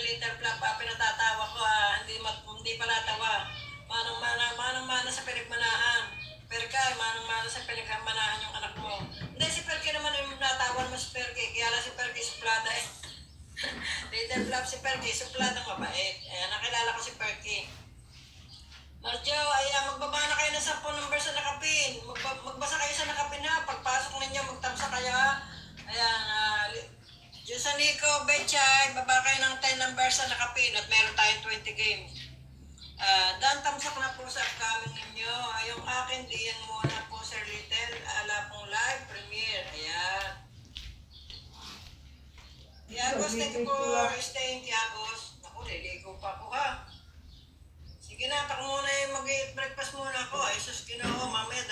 Little Flap, pinatatawa ko hindi pala tawa. Manang-mana sa pinagmanahan. Perkay, manang-mana sa pinagmanahan yung anak mo. Hindi, si Perkay naman yung natawan mo si Perkay. Kaya lang si Perkay suplada eh. Little Flap si Perkay, suplada mabait. Nakilala ko si Perkay. Marjo, magbaba na kayo ng 10 number sa nakapin. Magbasa kayo sa nakapin ha. Pagpasok ninyo, magtamsa kayo ha. Ayan, Diyos sa Nico, Betchay, baba kayo ng 10 numbers sa nakapin at meron tayong 20 games. Dan, tamsak na po sa upcoming ninyo. Yung akin, diyan muna po, Sir Little. Ala pong live premiere. Ayan. Tiagos, thank you for staying, Tiagos. Naku, liligo pa ako ha. Sige na, tako muna yung mag-eat breakfast muna ako. Ay, sus, Ginoo, mamaya,